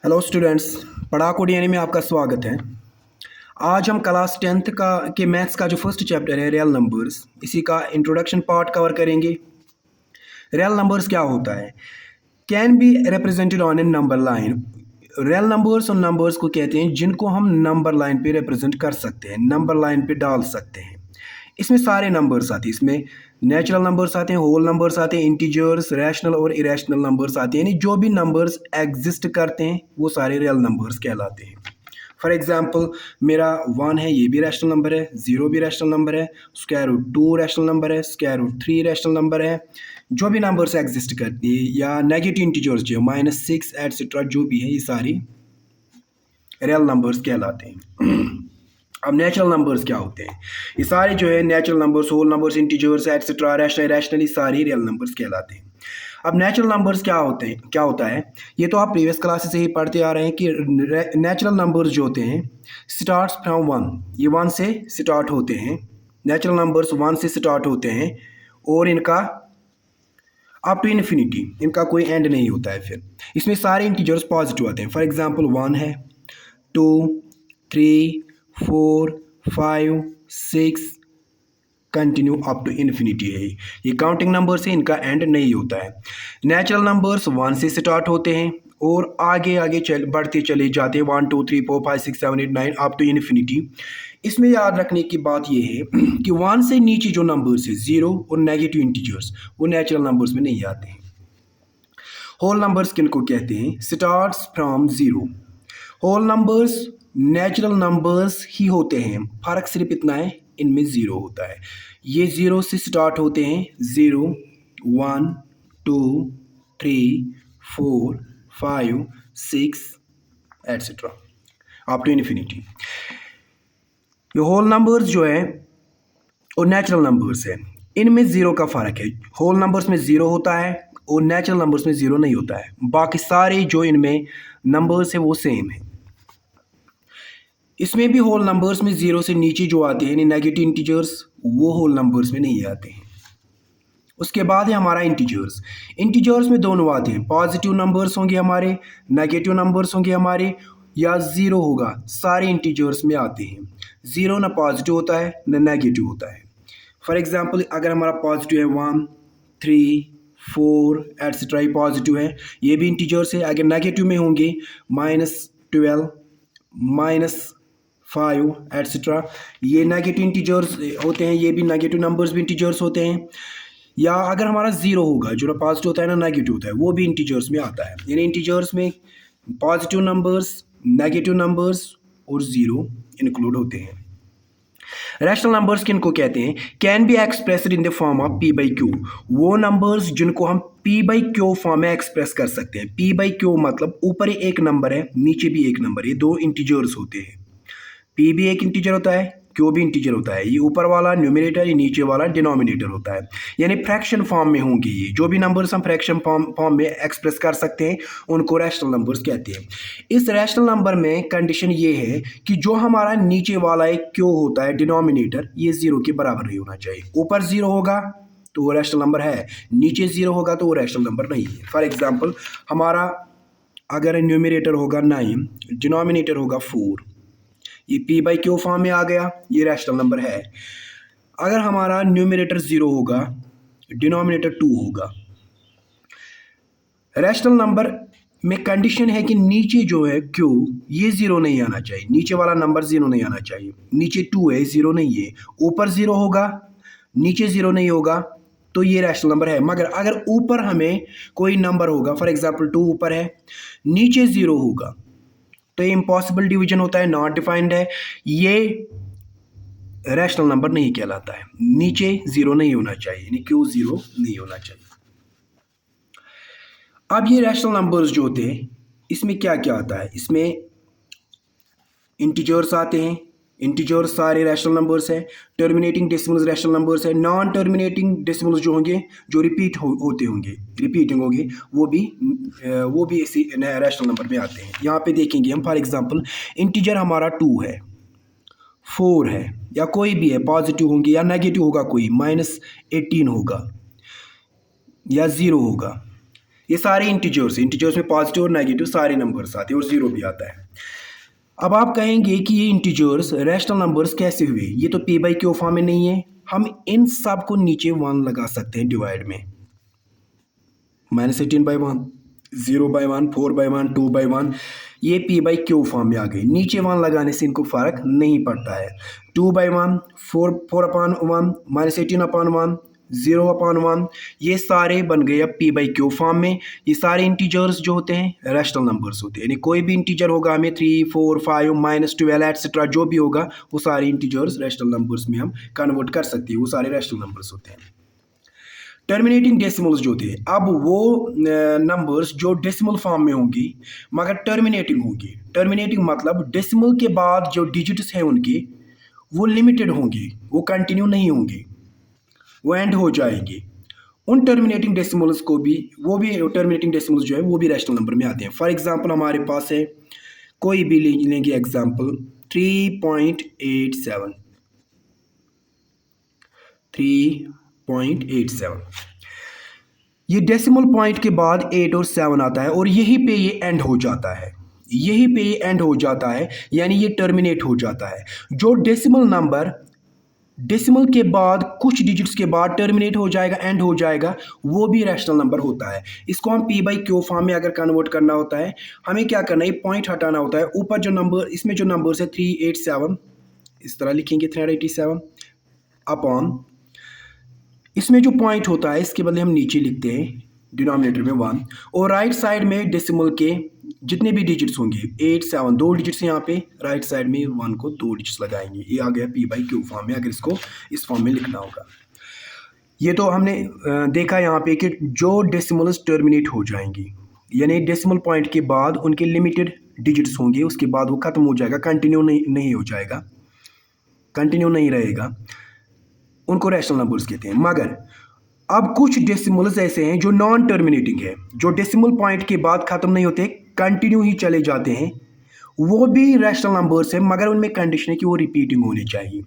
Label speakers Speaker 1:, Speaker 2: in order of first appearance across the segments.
Speaker 1: Hello students, पढ़ाकू DNA में आपका स्वागत है। आज हम क्लास 10th का के मैथ्स का जो फर्स्ट चैप्टर है रियल नंबर्स, इसी का इंट्रोडक्शन पार्ट कवर करेंगे। रियल नंबर्स क्या होता है? Can be represented on A number line. Real numbers उन नंबर्स को कहते हैं जिनको हम नंबर लाइन पे रिप्रेजेंट कर सकते हैं, नंबर लाइन पे डाल सकते हैं। इसमें सारे नंबर्स आते हैं, इसमें नेचुरल नंबर्स आते हैं, होल नंबर्स आते हैं, इंटीजर्स, रैशनल और इरेशनल नंबर्स आते हैं। यानी जो भी नंबर्स एग्जिस्ट करते हैं वो सारे रियल नंबर्स कहलाते हैं। फॉर एग्जाम्पल मेरा 1 है, ये भी रैशनल नंबर है, 0 भी रैशनल नंबर है, स्क्वायर रूट 2 रैशनल नंबर है, स्क्वायर रूट 3 रैशनल नंबर है। जो भी नंबर्स एग्जिस्ट करती है या नेगेटिव इंटीजर्स जो -6 एटसेट्रा जो भी है, ये सारी रियल नंबर्स कहलाते हैं। अब नेचुरल नंबर्स क्या होते हैं? ये सारे जो है natural numbers, whole numbers, integers etcetera, rational, rationally सारी रियल नंबर्स कहलाते हैं। अब नेचुरल नंबर्स क्या होता है? ये तो आप प्रीवियस क्लासेस से ही पढ़ते आ रहे हैं कि नेचुरल नंबर्स जो होते हैं स्टार्ट्स फ्रॉम 1, ये 1 से स्टार्ट होते हैं। नेचुरल नंबर्स 1 से स्टार्ट होते हैं और इनका अप टू इन्फिनिटी, इनका कोई एंड नहीं होता है। फिर इसमें सारे इंटीजर्स पॉजिटिव आते हैं। फॉर एग्जाम्पल 1 है, 2, 3, 4, 5, 6 कंटिन्यू अप टू इन्फिनिटी है। ये काउंटिंग नंबर से इनका एंड नहीं होता है। नेचुरल नंबर्स 1 से स्टार्ट होते हैं और आगे आगे बढ़ते चले जाते हैं, 1 2 3 4 5 6 7 8 9 अप टू इन्फिनिटी। इसमें याद रखने की बात यह है कि 1 से नीचे जो नंबर्स है, 0 और नेगेटिव इंटीजर्स, वो नेचुरल नंबर्स में नहीं आते हैं। होल नंबर्स किनको कहते हैं? Starts from 0। Whole numbers natural numbers ही होते हैं, फर्क सिर्फ इतना है इनमें 0 होता है। ये 0 से स्टार्ट होते हैं, 0 1 2 3 4 5 6 एटसेट्रा अप टू इन्फिनिटी। ये होल नंबर्स जो है और नेचुरल नंबर्स है, इनमें 0 का फ़र्क है। होल नंबर्स में 0 होता है और नेचुरल नंबर्स में 0 नहीं होता है। बाकी सारे जो इनमें नंबर्स है वो सेम है। इसमें भी होल नंबर्स में 0 से नीचे जो आते हैं नेगेटिव इंटीजर्स, वो होल नंबर्स में नहीं आते हैं। उसके बाद है हमारा इंटीजर्स। इंटीजर्स में दोनों आते हैं, पॉजिटिव नंबर्स होंगे हमारे, नेगेटिव नंबर्स होंगे हमारे, या 0 होगा, सारे इंटीजर्स में आते हैं। 0 ना पॉजिटिव होता है ना नेगेटिव होता है। फॉर एग्जाम्पल अगर हमारा पॉजिटिव है 1 3 4 एटसेट्रा, पॉजिटिव है, ये भी इंटीजर्स है। अगर नेगेटिव में होंगे -12 -5 एटसेट्रा, ये नेगेटिव इंटीजर्स होते हैं, ये भी नेगेटिव नंबर्स भी इंटीजर्स होते हैं। या अगर हमारा 0 होगा, जो ना पॉजिटिव होता है ना नेगेटिव होता है, वो भी इंटीजर्स में आता है। यानी इंटीजर्स में पॉजिटिव नंबर्स, नेगेटिव नंबर्स और 0 इंक्लूड होते हैं। रैशनल नंबर्स किनको कहते हैं? Can be expressed in the form of p by Q. वो नंबर्स जिनको हम p बाई क्यू फॉर्म में एक्सप्रेस कर सकते हैं। p बाई क्यू मतलब ऊपर एक नंबर है, नीचे भी एक नंबर है, ये 2 इंटीजर्स होते हैं। p भी एक इंटीजर होता है, q भी इंटीजर होता है। ये ऊपर वाला न्यूमरेटर, ये नीचे वाला डिनोमिनेटर होता है। यानी फ्रैक्शन फॉर्म में होंगे ये जो भी नंबर्स हम फ्रैक्शन फॉर्म में एक्सप्रेस कर सकते हैं, उनको रैशनल नंबर्स कहते हैं। इस रैशनल नंबर में कंडीशन ये है कि जो हमारा नीचे वाला एक q होता है डिनोमिनेटर, ये 0 के बराबर नहीं होना चाहिए। ऊपर 0 होगा तो वो रैशनल नंबर है, नीचे 0 होगा तो वो रैशनल नंबर नहीं है। फॉर एग्जाम्पल हमारा अगर न्यूमरेटर होगा 9, डिनोमिनेटर होगा 4, ये p बाई क्यू फॉर्म में आ गया, ये रैशनल नंबर है। अगर हमारा न्यूमरेटर 0 होगा, डिनोमिनेटर 2 होगा, रैशनल नंबर में कंडीशन है कि नीचे जो है q, ये 0 नहीं आना चाहिए, नीचे वाला नंबर 0 नहीं आना चाहिए। नीचे 2 है, 0 नहीं है। ऊपर 0 होगा, नीचे 0 नहीं होगा, तो ये रैशनल नंबर है। मगर अगर ऊपर हमें कोई नंबर होगा, फॉर एग्जाम्पल 2 ऊपर है, नीचे 0 होगा, तो ये इम्पॉसिबल डिवीजन होता है, नॉट डिफाइंड है, ये रैशनल नंबर नहीं कहलाता है। नीचे 0 नहीं होना चाहिए, यानी क्यू 0 नहीं होना चाहिए। अब ये रैशनल नंबर्स जो होते हैं, इसमें क्या क्या आता है? इसमें इंटीजर्स आते हैं, इंटीजर्स सारे रैशनल नंबर्स है। टर्मिनेटिंग डेसिमल्स रैशनल नंबर्स है। नॉन टर्मिनेटिंग डेसिमल्स जो होंगे, जो रिपीट होते होंगे, रिपीटिंग होंगे, वो भी इसी रैशनल नंबर में आते हैं। यहाँ पे देखेंगे हम, फॉर एग्जांपल इंटीजर हमारा 2 है, 4 है, या कोई भी है, पॉजिटिव होंगे या नेगेटिव होगा, कोई -18 होगा या 0 होगा। ये सारे इंटीजर्स में पॉजिटिव और नेगेटिव सारे नंबर्स आते हैं और जीरो भी आता है। अब आप कहेंगे कि ये इंटीजर्स रैशनल नंबर्स कैसे हुए, ये तो p बाई क्यू फॉर्म में नहीं है। हम इन सब को नीचे 1 लगा सकते हैं डिवाइड में, -18/1, 0/1, 4/1, 2/1, ये p बाई क्यू फॉर्म में आ गई। नीचे 1 लगाने से इनको फ़र्क नहीं पड़ता है। 2/1, 4/1, -18/1, 0/1, ये सारे बन गए अब p बाई क्यू फॉर्म में। ये सारे इंटीजर्स जो होते हैं रैशनल नंबर्स होते हैं, यानी कोई भी इंटीजर होगा हमें 3, 4, 5, -12 एटसेट्रा जो भी होगा वो सारे इंटीजर्स रैशनल नंबर्स में हम कन्वर्ट कर सकते हैं, वो सारे रैशनल नंबर्स होते हैं। टर्मिनेटिंग डेसिमल्स जो थे, अब वो नंबर्स जो डेसिमल फॉर्म में होंगी मगर टर्मिनेटिंग होंगी। टर्मिनेटिंग मतलब डेसिमल के बाद जो डिजिट्स हैं उनके वो लिमिटेड होंगी, वो कंटिन्यू नहीं होंगी, वो एंड हो जाएंगी। उन टर्मिनेटिंग डेसिमल्स को भी, वो भी टर्मिनेटिंग डेसिमल्स जो है वो भी रैशनल नंबर में आते हैं। फॉर एग्जांपल हमारे पास है, कोई भी लेंगे एग्जांपल 3.87, 3.87, ये डेसिमल पॉइंट के बाद 8 और 7 आता है और यहीं पे ये एंड हो जाता है, यहीं पे ये एंड हो जाता है, यानी ये टर्मिनेट हो जाता है। जो डेसिमल नंबर डेसिमल के बाद कुछ डिजिट्स के बाद टर्मिनेट हो जाएगा, एंड हो जाएगा, वो भी रैशनल नंबर होता है। इसको हम p बाई क्यू फॉर्म में अगर कन्वर्ट करना होता है, हमें क्या करना है, पॉइंट हटाना होता है। ऊपर जो नंबर, इसमें जो नंबर्स है 387, इस तरह लिखेंगे 387 अपॉन, इसमें जो पॉइंट होता है इसके बदले हम नीचे लिखते हैं डिनोमिनेटर में 1, और राइट साइड में डेसिमल के जितने भी डिजिट्स होंगे 8, 7, 2 डिजिट्स यहाँ पे, राइट साइड में 1 को 2 डिजिट्स लगाएंगे। ये आ गया p बाई क्यू फॉर्म में, अगर इसको इस फॉर्म में लिखना होगा। ये तो हमने देखा यहाँ पे कि जो डेसिमल्स टर्मिनेट हो जाएंगी, यानी डेसिमल पॉइंट के बाद उनके लिमिटेड डिजिट्स होंगे, उसके बाद वो खत्म हो जाएगा, कंटिन्यू नहीं हो जाएगा, कंटिन्यू नहीं रहेगा, उनको रैशनल नंबर्स कहते हैं। मगर अब कुछ डेसिमल्स ऐसे हैं जो नॉन टर्मिनेटिंग है, जो डेसिमल पॉइंट के बाद ख़त्म नहीं होते, कंटिन्यू ही चले जाते हैं, वो भी रैशनल नंबर्स हैं, मगर उनमें कंडीशन है कि वो रिपीटिंग होनी चाहिए।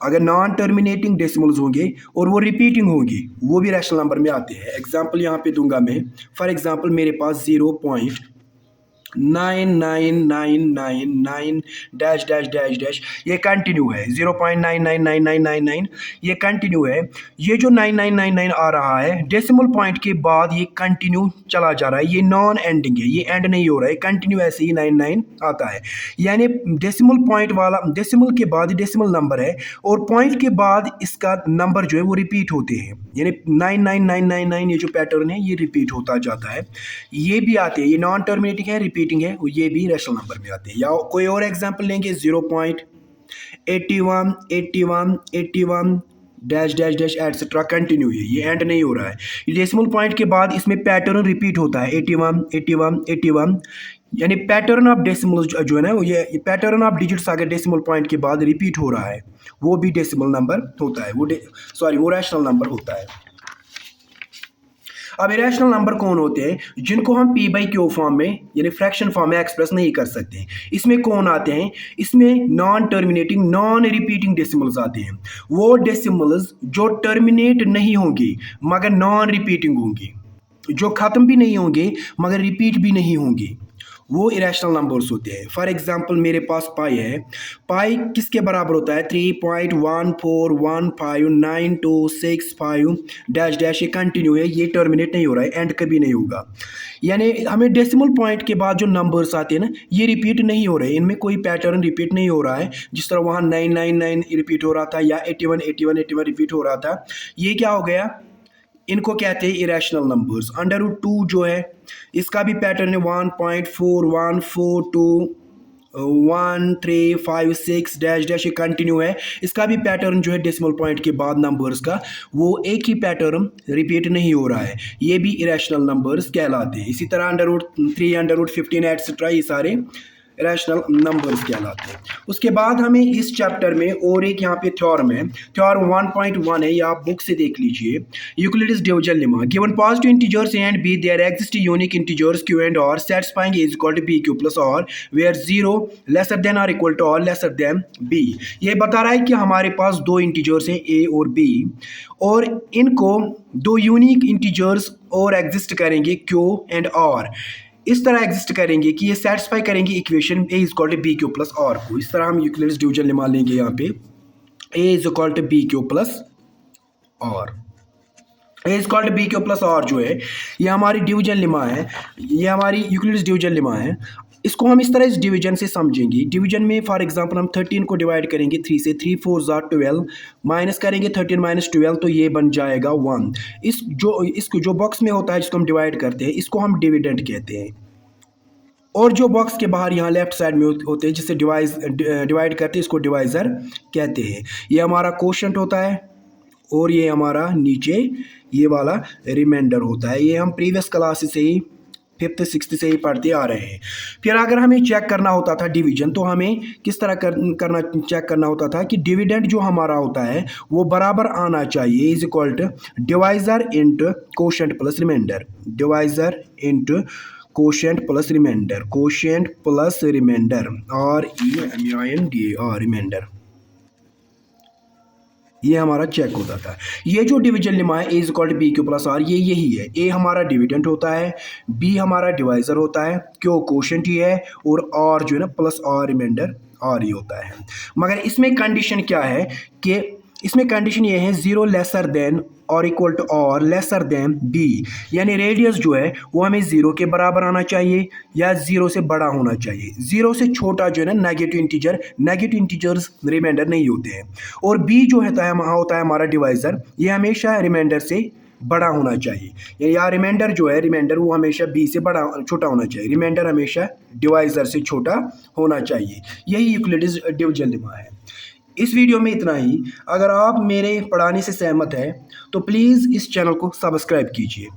Speaker 1: अगर नॉन टर्मिनेटिंग डेसिमल्स होंगे और वो रिपीटिंग होंगी, वो भी रैशनल नंबर में आते हैं। एग्जांपल यहाँ पे दूंगा मैं, फॉर एग्जांपल मेरे पास 0.999999 डैश डैश डैश डैश ये कंटिन्यू है, 0.999999 ये कंटिन्यू है। ये जो 9999 आ रहा है डेसिमल पॉइंट के बाद ये कंटिन्यू चला जा रहा है, ये नॉन एंडिंग है, ये एंड नहीं हो रहा है, कंटिन्यू ऐसे ही 99 आता है। यानी डेसिमल पॉइंट वाला, डेसिमल के बाद डेसिमल नंबर है और पॉइंट के बाद इसका नंबर जो है वो रिपीट होते हैं, यानी 99999 ये जो पैटर्न है ये रिपीट होता जाता है। ये भी आते हैं, ये नॉन टर्मिनेटिंग है, रिपीटिंग है, ये भी रैशनल नंबर में आते हैं। या कोई और एग्जांपल लेंगे 0.81 81 81 dash dash dash etcetera, continue है, ये एंड नहीं हो रहा है। डेसिमल पॉइंट के बाद इसमें पैटर्न रिपीट होता है 81 81 81, यानी पैटर्न ऑफ डेसिमल जो है ना, ये पैटर्न ऑफ डिजिट्स अगर डेसिमल पॉइंट के बाद रिपीट हो रहा है वो भी डेसिमल नंबर होता है, वो रैशनल नंबर होता है। अब इरेशनल नंबर कौन होते हैं, जिनको हम p बाई क्यू फॉर्म में यानी फ्रैक्शन फॉर्म में एक्सप्रेस नहीं कर सकते। इसमें कौन आते हैं, इसमें non terminating non repeating decimals आते हैं। वो डेसिमल्स जो टर्मिनेट नहीं होंगी मगर नॉन रिपीटिंग होंगी, जो ख़त्म भी नहीं होंगे मगर रिपीट भी नहीं होंगी, वो इरेशनल नंबर्स होते हैं। फॉर एग्जांपल मेरे पास पाई है, पाई किसके बराबर होता है 3.14159265 डैश डैश, ये कंटिन्यू है, ये टर्मिनेट नहीं हो रहा है, एंड कभी नहीं होगा। यानी हमें डेसिमल पॉइंट के बाद जो नंबर्स आते हैं ना, ये रिपीट नहीं हो रहे, इनमें कोई पैटर्न रिपीट नहीं हो रहा है। जिस तरह वहाँ 999 रिपीट हो रहा था या 81 81 81 रिपीट हो रहा था, ये क्या हो गया, इनको कहते हैं इरेशनल नंबर्स। √2 जो है इसका भी पैटर्न है 1.41421356 डैश डैश, ये कंटिन्यू है, इसका भी पैटर्न जो है डेसिमल पॉइंट के बाद नंबर्स का वो एक ही पैटर्न रिपीट नहीं हो रहा है, ये भी इरेशनल नंबर्स कहलाते हैं। इसी तरह √3 √15 एटसेट्रा, ये सारे रैशनल नंबर्स कहलाते हैं। उसके बाद हमें इस चैप्टर में और एक यहाँ पे थ्योरम है, थ्योरम 1.1 है, ये आप बुक से देख लीजिए। Euclid's division lemma, given positive integers A and B there exist unique integers Q and R satisfying A is equal to B Q plus R where 0 lesser than R equal to R lesser than B. ये बता रहा है कि हमारे पास दो integers हैं ए और B, और इनको दो यूनिक इंटीजर्स और एग्जिस्ट करेंगे क्यू एंड आर, इस तरह एग्जिस्ट करेंगे कि ये सेटिस्फाई करेंगे equation A is equal to B Q plus R को। इस तरह हम यूक्लिड्स डिवीजन लेमा लेंगे यहाँ पे, A is equal to B Q plus R. A is equal to B Q plus R जो है ये हमारी डिवीजन लेमा है, ये हमारी यूक्लिड्स डिवीजन लेमा है। इसको हम इस तरह इस डिवीजन से समझेंगे। डिवीजन में फॉर एग्जांपल हम 13 को डिवाइड करेंगे 3 से, 3 4 12, माइनस करेंगे 13 माइनस 12 तो ये बन जाएगा 1। इसको जो बॉक्स में होता है जिसको हम डिवाइड करते हैं इसको हम डिविडेंड कहते हैं, और जो बॉक्स के बाहर यहाँ लेफ्ट साइड में होते हैं जिससे डिवाइड करते हैं इसको डिवाइज़र कहते हैं। ये हमारा कोशेंट होता है और ये हमारा नीचे ये वाला रिमाइंडर होता है। ये हम प्रीवियस क्लास से ही 5th 6th से ही पढ़ते आ रहे हैं। फिर अगर हमें चेक करना होता था डिवीजन, तो हमें किस तरह चेक करना होता था कि डिविडेंड जो हमारा होता है वो बराबर आना चाहिए, is equal to divisor into quotient plus remainder, divisor into quotient plus remainder, quotient plus remainder, REMINDAR remainder, ये हमारा चेक होता था। ये जो डिवीजन लेमा है A is equal to B Q plus R, ये यही है। ए हमारा डिविडेंड होता है, बी हमारा डिवाइज़र होता है, क्यू कोशेंट ही है, और आर जो है ना प्लस आर रिमाइंडर आर ही होता है। मगर इसमें कंडीशन क्या है कि इसमें कंडीशन ये है 0 लेसर देन और इक्वल टू और लेसर देन बी, यानी रेडियस जो है वो हमें 0 के बराबर आना चाहिए या 0 से बड़ा होना चाहिए। 0 से छोटा जो है ना नेगेटिव इंटीजर्स रिमाइंडर नहीं होते हैं। और बी जो होता है हमारा डिवाइज़र, ये हमेशा रिमाइंडर से बड़ा होना चाहिए, या रिमाइंडर जो है रिमाइंडर वो हमेशा बी से छोटा होना चाहिए, रिमाइंडर हमेशा डिवाइज़र से छोटा होना चाहिए। यही यूक्लिड्स डिवीजन लेमा है। इस वीडियो में इतना ही। अगर आप मेरे पढ़ाने से सहमत हैं तो प्लीज़ इस चैनल को सब्सक्राइब कीजिए।